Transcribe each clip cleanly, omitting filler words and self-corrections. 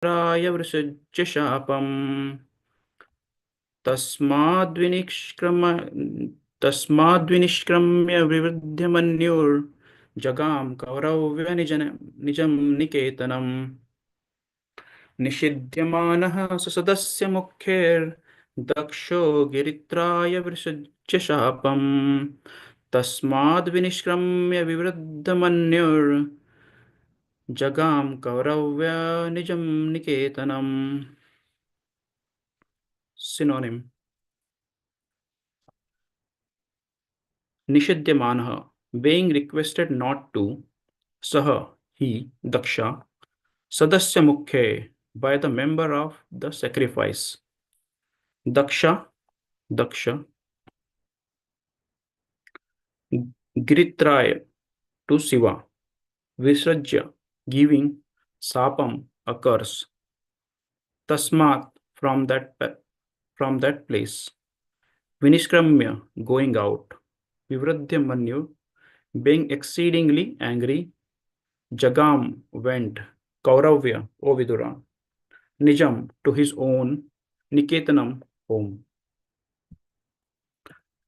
राय वृषज्य शापम् तस्माद्विनिष्क्रम तस्माद्विनिष्क्रम्य विवृद्ध मन्युर्जगाम कौरव्य निजं निकेतनम् निषिध्यमानः ससदस्य मुख्यैर्दक्षो गिरित्राय वृषज्य शापम् तस्माद्विनिष्क्रम्य विवृद्ध जगाम कौरव्य निजं निकेतनम् synonym निषिध्यमानः being requested not to सह he daksha सदस्य मुख्य by the member of the sacrifice daksha daksha giritray to Shiva visrajya giving sapam a curse tasmat from that place vinishkramya going out vivradhya manyu being exceedingly angry jagam went kauravya o vidura nijam to his own niketanam home.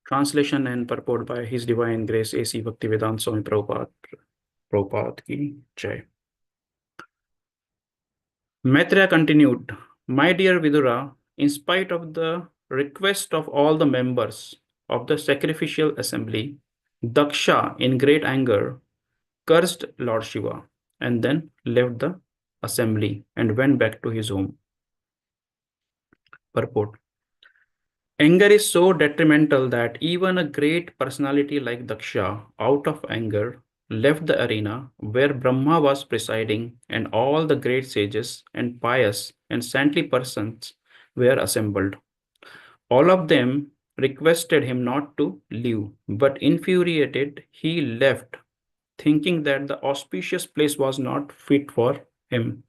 Translation and purport by His Divine Grace A.C. Bhaktivedanta Swami Prabhupada ki jai. Maitreya continued, my dear Vidura, in spite of the request of all the members of the sacrificial assembly, Daksha, in great anger, cursed Lord Shiva and then left the assembly and went back to his home. Purport. Anger is so detrimental that even a great personality like Daksha, out of anger, left the arena where Brahma was presiding and all the great sages and pious and saintly persons were assembled. All of them requested him not to leave, but infuriated, he left, thinking that the auspicious place was not fit for him.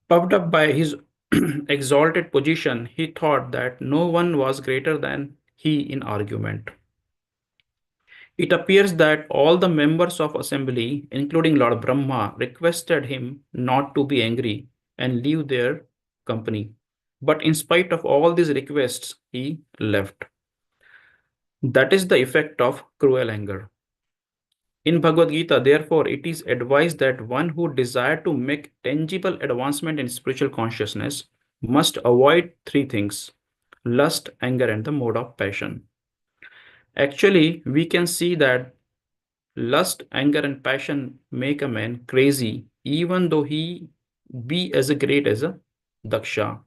Puffed up by his exalted position, he thought that no one was greater than he in argument. It appears that all the members of assembly, including Lord Brahma, requested him not to be angry and leave their company. But in spite of all these requests, he left. That is the effect of cruel anger. In Bhagavad Gita, therefore, it is advised that one who desires to make tangible advancement in spiritual consciousness must avoid three things: lust, anger, and the mode of passion. Actually, we can see that lust, anger, and passion make a man crazy, even though he be as great as a Daksha.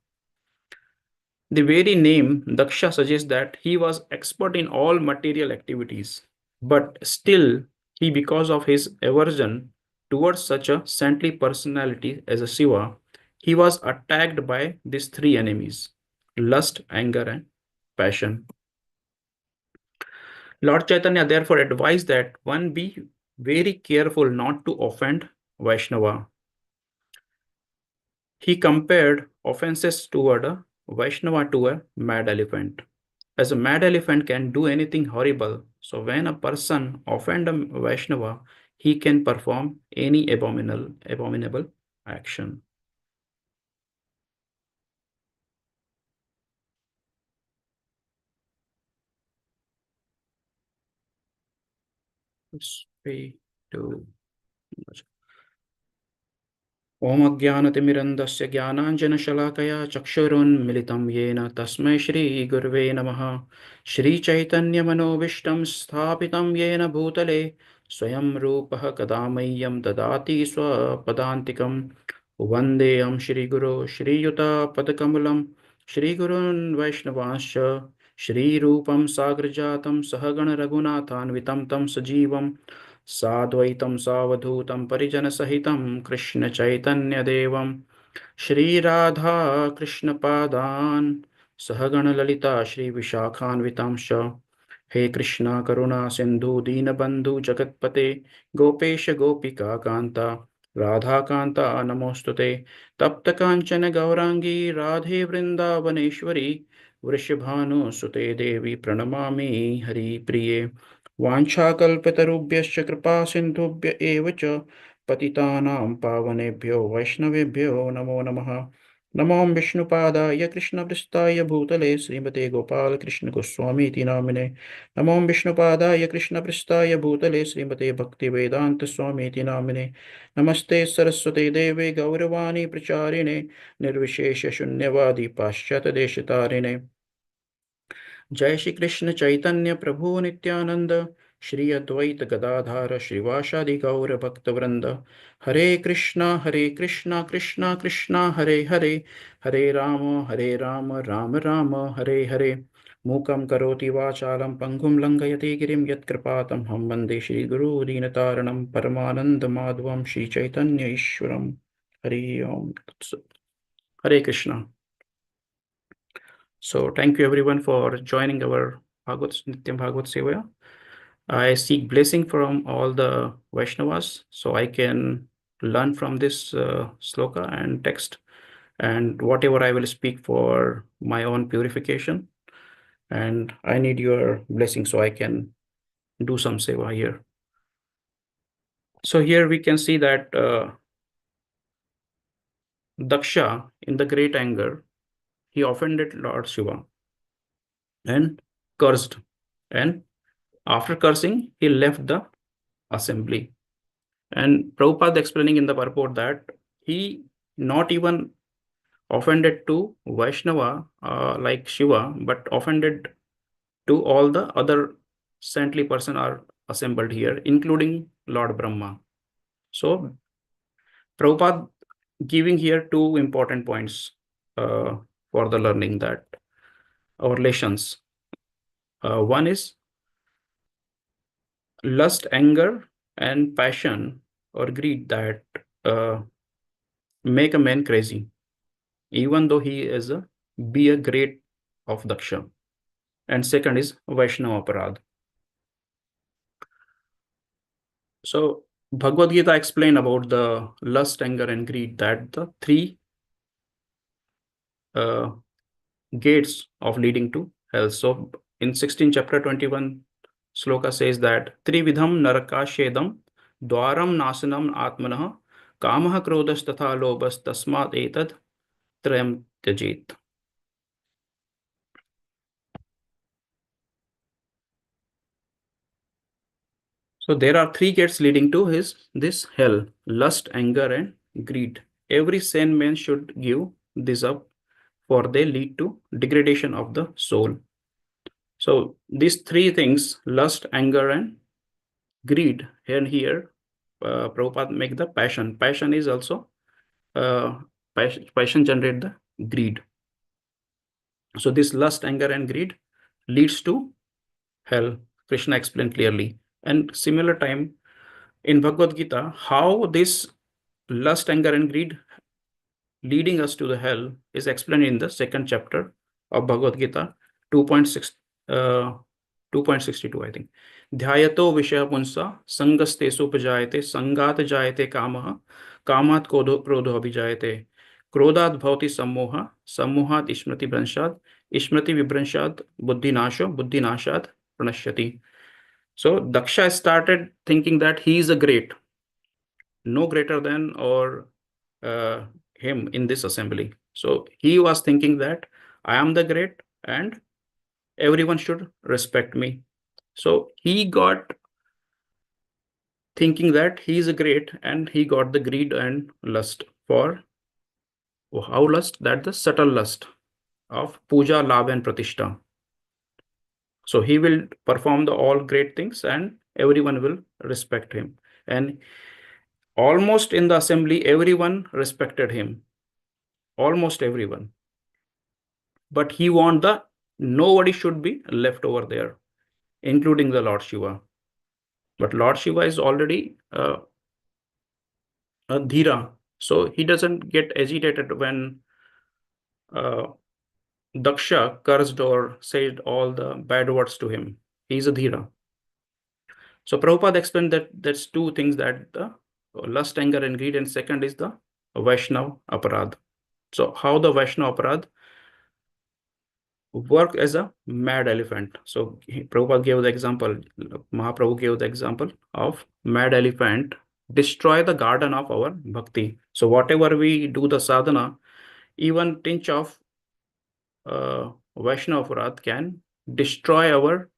The very name Daksha suggests that he was expert in all material activities, but still he, because of his aversion towards such a saintly personality as a Shiva, he was attacked by these three enemies: lust, anger, and passion. Lord Chaitanya therefore advised that one be very careful not to offend Vaishnava. He compared offenses toward a Vaishnava to a mad elephant. As a mad elephant can do anything horrible, so when a person offends a Vaishnava, he can perform any abominable action. ॐ अज्ञानतिमिरन्धस्य ज्ञानाञ्जनशलाकया चक्षुरुन्मिलितं येन तस्मै श्रीगुर्वे नमः। श्रीचैतन्यमनोभीष्टं स्थापितं येन भूतले स्वयं रूपः कदा मह्यं ददाति स्वपदान्तिकं। वन्देऽहं श्रीगुरो श्रीयुतापदकमलं श्रीगुरून् वैष्णवांश्च श्रीरूपं साग्रजातं सहगणरघुनाथान्वितं तं सजीवं साद्वैतं सावधूतं परिजनसहितं कृष्णचैतन्यदेवं श्रीराधा कृष्णपादान् सहगणललिता श्रीविशाखान्वितांश्च। हे कृष्णा करुणा सिन्धु दीनबन्धु जगत्पते गोपेश गोपिका कान्ता राधाकान्ता नमोस्तुते। तप्तकाञ्चन गौराङ्गी राधे वृन्दावनेश्वरी वृषभानुसुते देवी प्रणमामि हरिप्रिये। वाञ्छाकल्पतरुभ्यश्च कृपा सिन्धुभ्य एव च पतितानां पावनेभ्यो वैष्णवेभ्यो नमो नमः। नमो विष्णुपादाय कृष्णपृष्ठाय भूतले श्रीमते गोपालकृष्ण गोस्वामीति नामिने। नमो विष्णुपादाय कृष्णपृष्ठाय भूतले श्रीमते भक्तिवेदांत स्वामीति नामिने। नमस्ते सरस्वते देवे गौरवाणी प्रचारिणे निर्विशेष शून्यवादी पाश्चात्य देशतारिणे। जय श्री कृष्ण चैतन्य प्रभु नित्यानंद श्री अद्वैत गदाधार श्रीवासादि गौर भक्तवृंद। हरे कृष्णा कृष्णा कृष्णा हरे हरे, हरे राम राम राम हरे हरे। मूकं करोति वाचालं पंगुं लंघयति गिरिं यत्कृपातमहं वन्दे श्रीगुरू दीनतारणं परमानन्दमाधवं श्रीचैतन्य ईश्वरं। हरि ओम तत्सत्। हरे Krishna. So thank you everyone for joining our Nityam Bhagavad Sevaya. I seek blessing from all the Vaishnavas so I can learn from this sloka and text, and whatever I will speak for my own purification. And I need your blessing so I can do some seva here. So here we can see that Daksha, in the great anger, he offended Lord Shiva and cursed. And after cursing, he left the assembly. And Prabhupada explaining in the purport that he not even offended to Vaishnava like Shiva, but offended to all the other saintly person are assembled here, including Lord Brahma. So Prabhupada giving here two important points for the learning that our relations. One is lust, anger, and passion or greed that make a man crazy, even though he is be a great of Daksha. And second is Vaishnava Aparad. So Bhagavad Gita explain about the lust, anger, and greed, that the three gates of leading to hell. So in 16 chapter 21 sloka says that Trividham naraka shedam dwaram nasanam atmanah kamah krodhas tatha lobhas tasmat etad trayam tyajit. So there are three gates leading to this hell: lust, anger, and greed. Every sane man should give this up, for they lead to degradation of the soul. So these three things, lust, anger, and greed, and here Prabhupada make the passion. Passion is also passion generate the greed. So this lust, anger, and greed leads to hell. Krishna explained clearly. And similar time in Bhagavad Gita, how this lust, anger, and greed leading us to the hell is explained in the second chapter of Bhagavad Gita, 2.6, 2.62, I think. Dhyayato vishaya punsa sangaste supajayate sangat jayate kamaha kamat krodho abhijayate krodhat bhavati sammoha sammohat ismriti vibranshad ismriti vibranshad buddhi nashad pranashyati. So Daksha started thinking that he is a great, no greater than or him in this assembly. So he was thinking that I am the great and everyone should respect me. So he got thinking that he is a great, and he got the greed and lust. For how lust? That the subtle lust of puja, labh, and pratishtha. So he will perform the all great things and everyone will respect him. And almost in the assembly, everyone respected him. Almost everyone. But he want the nobody should be left over there, including the Lord Shiva. But Lord Shiva is already a dhira, so he doesn't get agitated when Daksha cursed or said all the bad words to him. He's a dhira. So Prabhupada explained that there's two things, that the lust, anger, and greed, and second is the Vaishnav Aparad. So how the Vaishnav Aparad work as a mad elephant. So Prabhupada gave the example, Mahaprabhu gave the example of mad elephant destroy the garden of our bhakti. So whatever we do the sadhana, even tinge of Vaishnava Aparadh can destroy our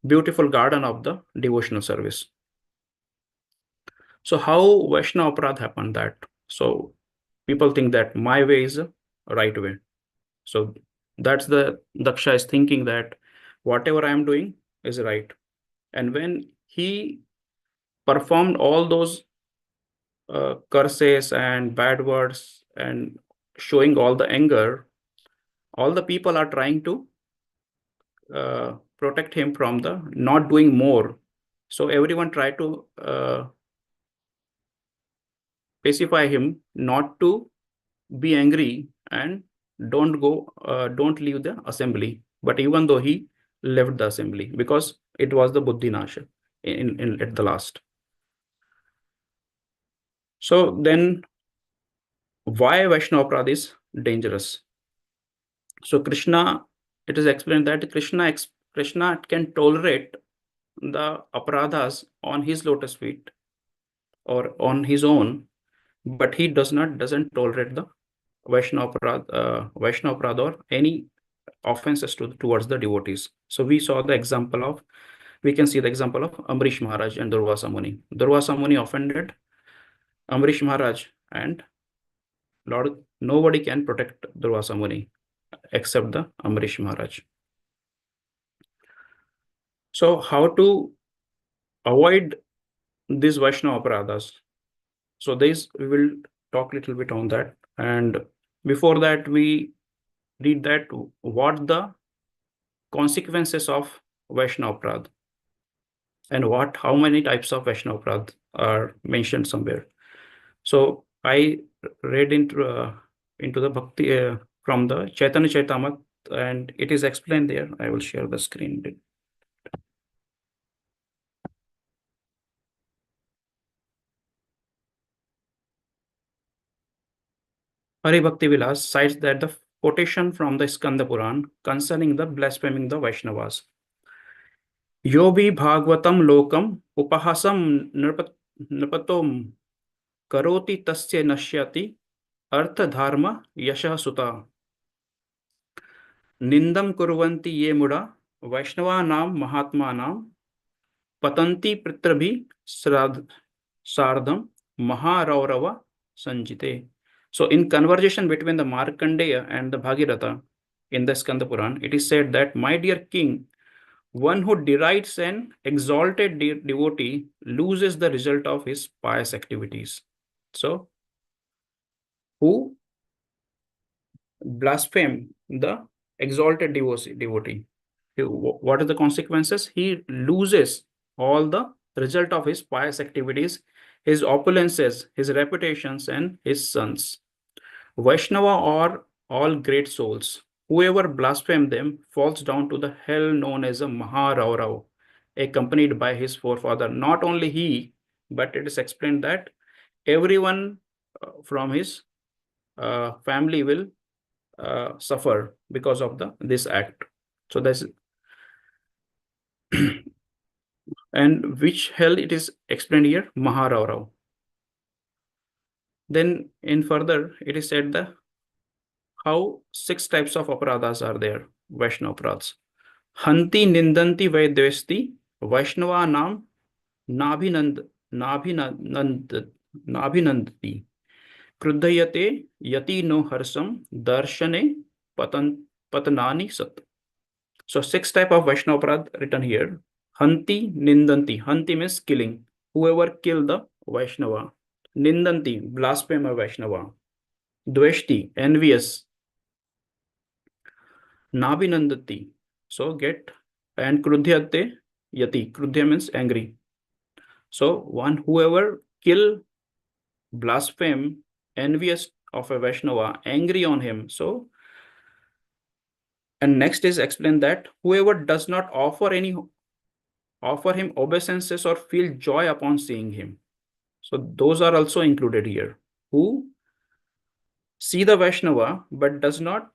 beautiful garden of the devotional service. So how Vaishnava Aparadh happened that? So people think that my way is the right way. So that's the Daksha is thinking that whatever I am doing is right. And when he performed all those curses and bad words and showing all the anger, all the people are trying to protect him from the not doing more. So everyone tried to pacify him not to be angry and don't leave the assembly. But even though he left the assembly because it was the buddhi nasha in at the last. So then why Vaishnava Aparadha is dangerous? So Krishna, it is explained that Krishna can tolerate the aparadhas on his lotus feet or on his own, but he doesn't tolerate the Vaishnava Aparadha or any offenses towards the devotees. So we can see the example of Amrish Maharaj and Durvasa Muni. Durvasa Muni offended Amrish Maharaj, and Lord, nobody can protect Durvasa Muni except the Amrish Maharaj. So how to avoid these Vaishnava Aparadhas? So this we will talk a little bit on that. And before that, we read that what the consequences of Vaishnava Aparadha and how many types of Vaishnava Aparadha are mentioned somewhere. So I read into the Bhakti from the Chaitanya Charitamrita, and it is explained there. I will share the screen. Hari Bhakti Vilas cites that the quotation from the Skanda Puran concerning the blaspheming the Vaishnavas. Yobi Bhagavatam Lokam Upahasam Nirpatom Karoti Tasya Nashyati Artha Dharma Yasha Suta Nindam Kurvanti Ye Muda Vaishnava Nam Mahatma Nam Patanti Pritrabhi Sardham Maharaurava Sanjite. So in conversation between the Markandeya and the Bhagirath in the Skanda Puran, it is said that, my dear king, one who derides an exalted devotee loses the result of his pious activities. So who blaspheme the exalted devotee, what are the consequences? He loses all the result of his pious activities, his opulences, his reputations, and his sons. Vaishnava are all great souls. Whoever blasphemes them falls down to the hell known as a Maharaurav, accompanied by his forefather. Not only he, but it is explained that everyone from his family will suffer because of this act. So that's and which hell it is explained here, Maharaurav. Then in further, it is said that how 6 types of aparadhas are there, Vaishnava aparadhas. Hanti Nindanti Vaidvesti Vaishnava Nam Nabhinandati Krudayate Yati no Harsam Darshane Patanani Sat. So 6 type of Vaishnava aparadha written here. Hanti Nindanti. Hanti means killing. Whoever kill the Vaishnava. Nindanti, blaspheme a Vaishnava. Dveshti, envious. Nabhinandati, so get. And Krudhyate Yati. Krudhya means angry. So whoever kill, blaspheme, envious of a Vaishnava, angry on him. So, and next is explained that whoever does not offer him obeisances or feel joy upon seeing him. So those are also included here. Who see the Vaishnava but does not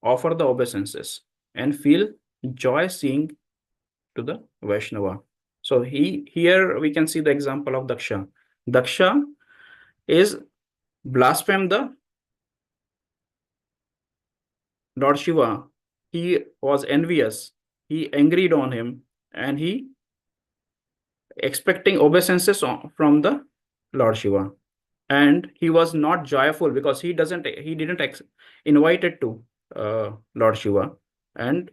offer the obeisances and feel joy seeing to the Vaishnava. So here we can see the example of Daksha. Daksha is blaspheme the Lord Shiva. He was envious. He agreed on him, and he expecting obeisances from the Lord Shiva. And he was not joyful because he didn't invited to Lord Shiva, and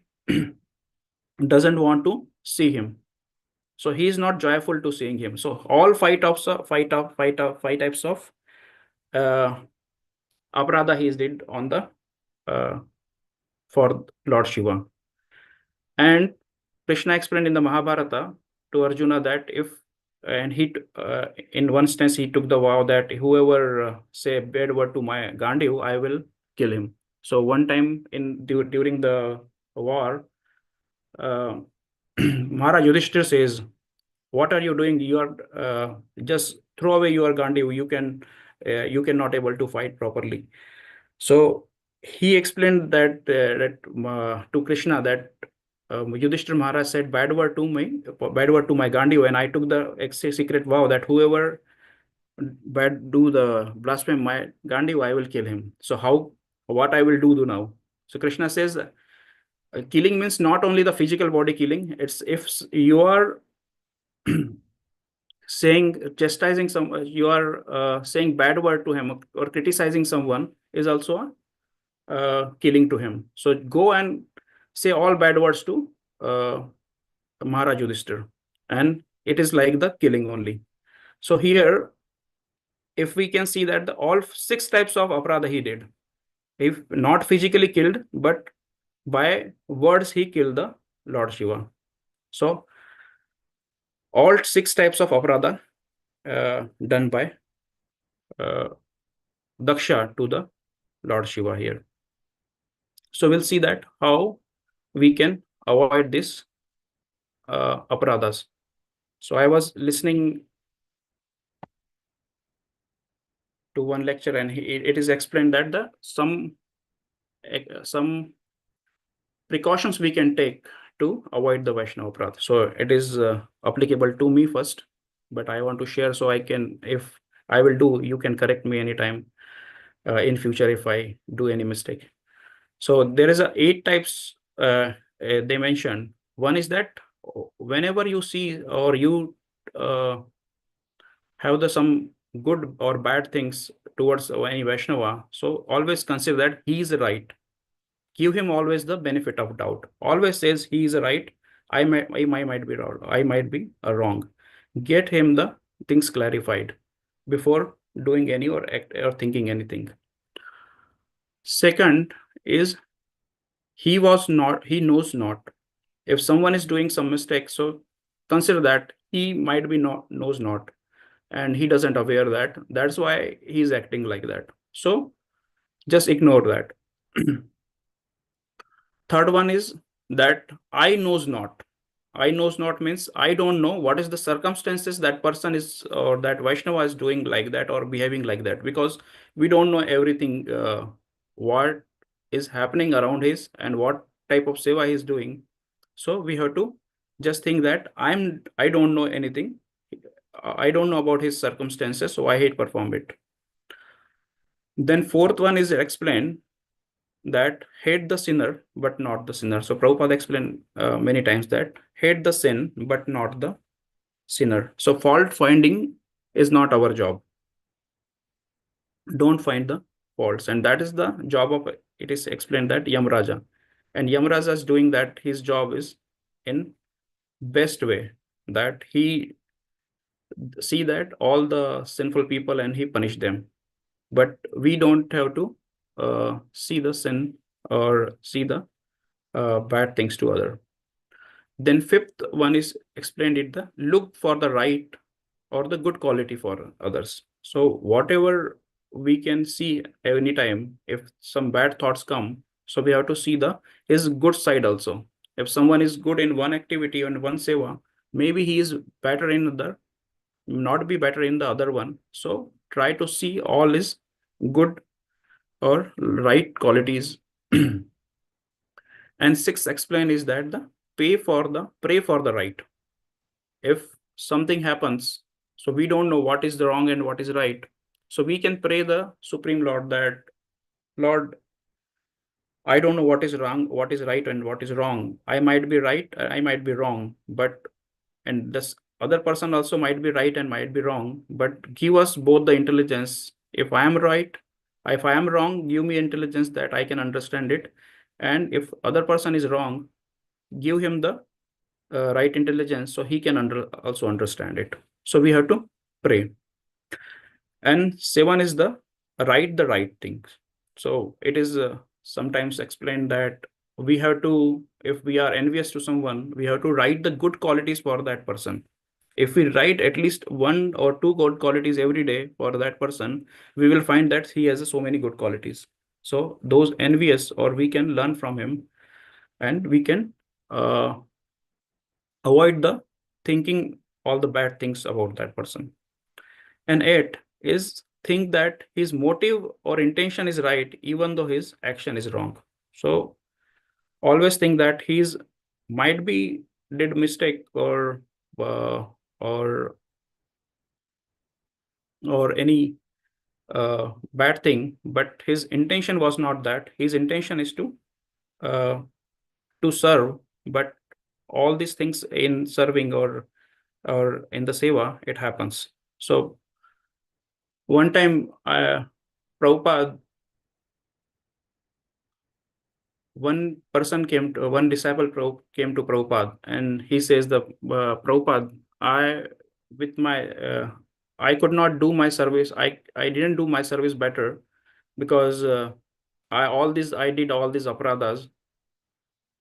doesn't want to see him. So he is not joyful to seeing him. So all five types of uh, aparadha he did on the uh, for Lord Shiva. And Krishna explained in the Mahabharata to Arjuna that if and he in one instance he took the vow that whoever say bad word to my Gandiv, I will kill him. So one time during the war, uh, Maharaj Yudhishthir says, "What are you doing? You are just throw away your Gandiv. You cannot able to fight properly." So he explained that to Krishna that Yudhishthir Maharaj said bad word to my Gandiv, and I took the secret vow that whoever bad do the blasphemy my Gandiv, I will kill him. So what I will do now? So Krishna says, killing means not only the physical body killing. It's if you are chastising you are saying bad word to him or criticizing someone is also a killing to him. So go and say all bad words to Maharaj Yudhishthir, and it is like the killing only. So here, if we can see that all six types of aparadha he did, if not physically killed, but by words he killed the Lord Shiva. So all six types of aparadha done by uh, Daksha to the Lord Shiva here. So we'll see that how we can avoid this aparadhas. So I was listening to one lecture, and it is explained that some precautions we can take to avoid the Vaishnava aparadha. So it is applicable to me first, but I want to share so I can, if I will do, you can correct me anytime in future if I do any mistake. So there is a 8 types they mentioned. One is that whenever you see or you have some good or bad things towards any Vaishnava, so always consider that he is right. Give him always the benefit of doubt. Always says he is right. I might be wrong. I might be wrong. Get him the things clarified before doing any or thinking anything. Second is he knows not. If someone is doing some mistake, so consider that he might be knows not, and he doesn't aware that. That's why he's acting like that. So just ignore that. Third one is that I knows not. I knows not means I don't know what is the circumstances that person is or that Vaishnava is doing like that or behaving like that, because we don't know everything what is happening around his and what type of seva he is doing. So we have to just think that I don't know anything. I don't know about his circumstances, so I hate perform it. Then fourth one is explained that hate the sinner but not the sinner. So Prabhupada explained many times that hate the sin but not the sinner. So fault finding is not our job. Don't find the faults, and that is the job of it is explained that Yamraja, and Yamraja is doing that. His job is in best way that he see that all the sinful people and he punish them. But we don't have to see the sin or see the bad things to other. Then fifth one is explained it the look for the right or the good quality for others. So whatever we can see anytime, if some bad thoughts come, so we have to see the his good side also. If someone is good in one activity and one seva, maybe he is better in other, not be better in the other one. So try to see all his good or right qualities. And sixth explain is that the pray for the right. If something happens So we don't know what is the wrong and what is right. So we can pray the Supreme Lord that, Lord, I don't know what is wrong, what is right, and what is wrong. I might be right, I might be wrong, but and this other person also might be right and might be wrong. But give us both the intelligence. If I am right, if I am wrong, give me intelligence that I can understand it. And if other person is wrong, give him the right intelligence so he can also understand it. So we have to pray. And seven is the right things. So it is sometimes explained that we have to, if we are envious to someone, we have to write the good qualities for that person. If we write at least one or two good qualities every day for that person, we will find that he has so many good qualities. So those envious, or we can learn from him, and we can uh, avoid the thinking all the bad things about that person. And eight is think that his motive or intention is right, even though his action is wrong. So always think that he's might be did mistake uh, or or any bad thing, but his intention was not that. His intention is uh, to serve. But all these things in serving or in the seva, it happens. So one time, Prabhupada, one disciple came to Prabhupada, and he says, "The Prabhupada, I with my I could not do my service. I didn't do my service better because I did all these apradhas,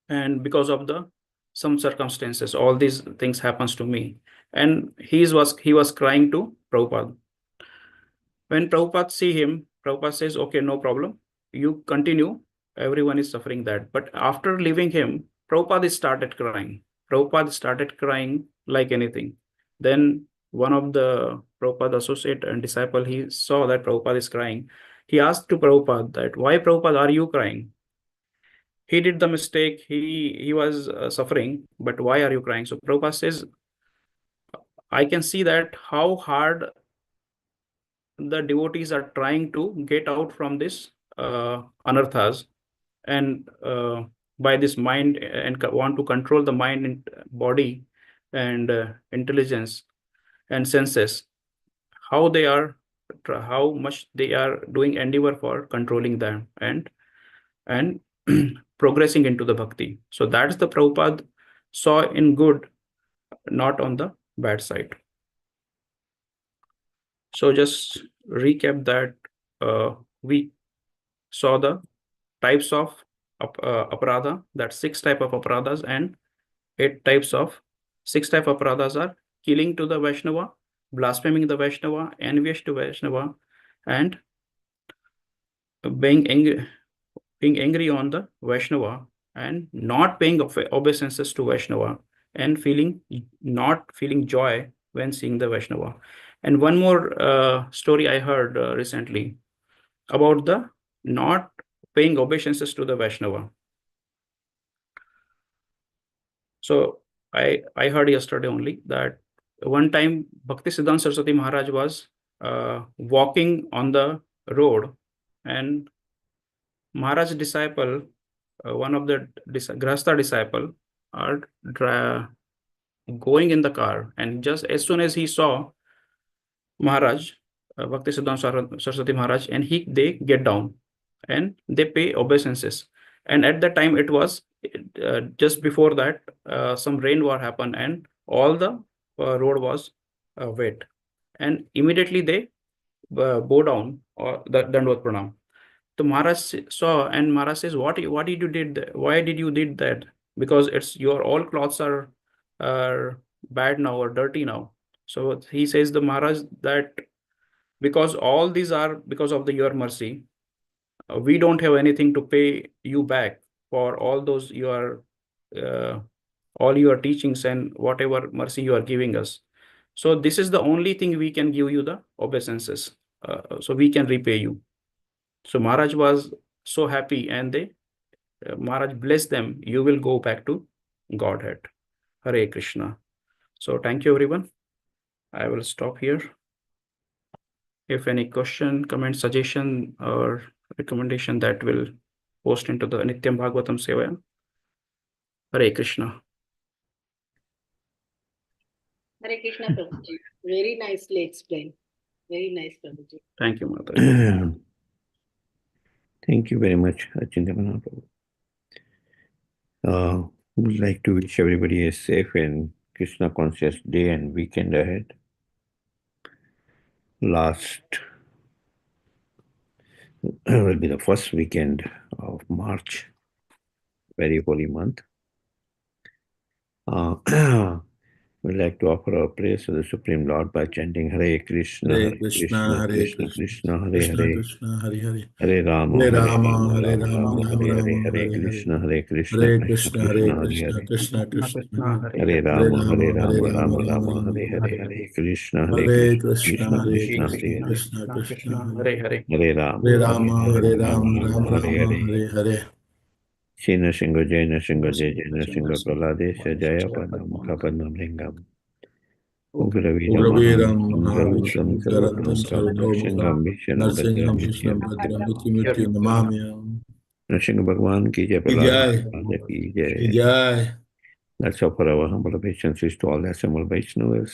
and because of the some circumstances, all these things happens to me." And he was crying to Prabhupada. When Prabhupada see him, Prabhupada says, "Okay, no problem. You continue. Everyone is suffering that." But after leaving him, Prabhupada started crying. Prabhupada started crying like anything. Then one of the Prabhupada associate and disciple, he saw that Prabhupada is crying. He asked to Prabhupada that, "Why, Prabhupada, are you crying? He did the mistake. He was suffering, but why are you crying?" So Prabhupada says, "I can see that how hard the devotees are trying to get out from this anarthas, and by this mind, and want to control the mind and body and intelligence and senses, how they are how much they are doing endeavor for controlling them and progressing into the bhakti." So that's the Prabhupada saw in good, not on the bad side. So just recap that we saw the types of aparadha, that six type of aparadhas, and eight types of six type of aparadhas are killing to the Vaishnava, blaspheming the Vaishnava, envious to Vaishnava, and being angry on the Vaishnava, and not paying obeisances to Vaishnava, and not feeling joy when seeing the Vaishnava. And one more story I heard recently about the not paying obeisances to the Vaishnava. So I heard yesterday only that one time Bhaktisiddhanta Saraswati Maharaj was walking on the road, and Maharaj's disciple, one of the Grahastha disciple, are going in the car, and just as soon as he saw Maharaj, Bhaktisiddhanta Saraswati Maharaj, and they get down and they pay obeisances. And at that time, it was just before that, some rain war happened, and all the road was wet. And immediately they bow down, or the Dandvat Pranam. So Maharaj saw, and Maharaj says, what did you did? Why did you did that? Because it's your all clothes are bad now or dirty now." So he says the Maharaj that because all these are because of your mercy, we don't have anything to pay you back for all those uh, all your teachings and whatever mercy you are giving us. So this is the only thing we can give you, the obeisances, so we can repay you. So Maharaj was so happy, and Maharaj blessed them. You will go back to Godhead. Hare Krishna. So thank you, everyone. I will stop here. If any question, comment, suggestion, or recommendation, that will post into the Nityam Bhagavatam Sevaya. Hare Krishna. Hare Krishna, Prabhuji. Very nicely explained. Very nice, Prabhuji. Thank you, Mataji. Thank you very much, Achintya. Would like to wish everybody a safe and Krishna conscious day and weekend ahead. Last will be the first weekend of March, very holy month. We'd like to offer our praise to the Supreme Lord by chanting Hare Krishna, Hare Krishna, Hare Krishna Krishna, Hare Krishna Hare, Krishna, Hare Hare, Hare Rama, Hare Hare Rama, Rama, Hare Rama Rama, Rama, Rama Hare Hare, Rama, Hare Hare Hare, Krishna, Hare Krishna, Hare Krishna Krishna, Hare Krishna, Hare Krishna, Hare, Krishna Krishna, Hare Hare Rama, Hare Rama, Hare Rama, Rama, Rama Rama Rama, Rama, Hare Hare, Hare Krishna, Hare Hare Krishna, Krishna, Hare Krishna Krishna, Krishna, Hare Hare, Krishna Krishna, Hare Hare. Hare Hare Rama, Hare Rama, Hare Rama, Rama Rama, Rama, Rama Hare Rama, Hare. Hare Hare. Sina Singha Jaina Singha Jai Jaina Singha Praladesha Jaya Padam Kapadam Lingam Ugraviram Ugraveram, Aham Mahavishnu, Garutam Garantam, Sarvatam Tam Sarvabhaumam, Narsingham Vishnam Narsingham, Bhadramitya Vishnam, Bhadram, Mrityu, Mrityu, Namamyam. Nrsinga Bhagwan ki jai, Ki Prahlad Jai, Maharaj ki Ki jai. Jai. Let's offer our humble obeisances to all the assembled Vaishnavas.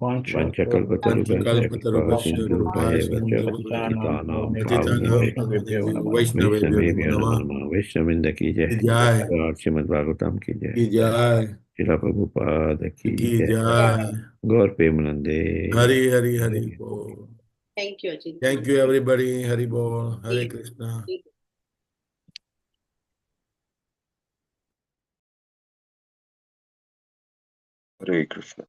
Vanchakalpatarubhasya Kripa Kalpatarubhasya Sindhu Bhayavacha Patitanam Pavanebhyo Vaishnavebhyo Namo Namah Vaishnavinda ki jai. Ki Jai, Lord Srimad Bhagavatam ki jai. Ki Jai, Srila Prabhupada ki Ki jai. Jai. Gaur Premanande. Hari Hari Hari Bol. Thank you, Ajit. Thank you, everybody. Hari Bol. Hare Krishna. Hare Krishna.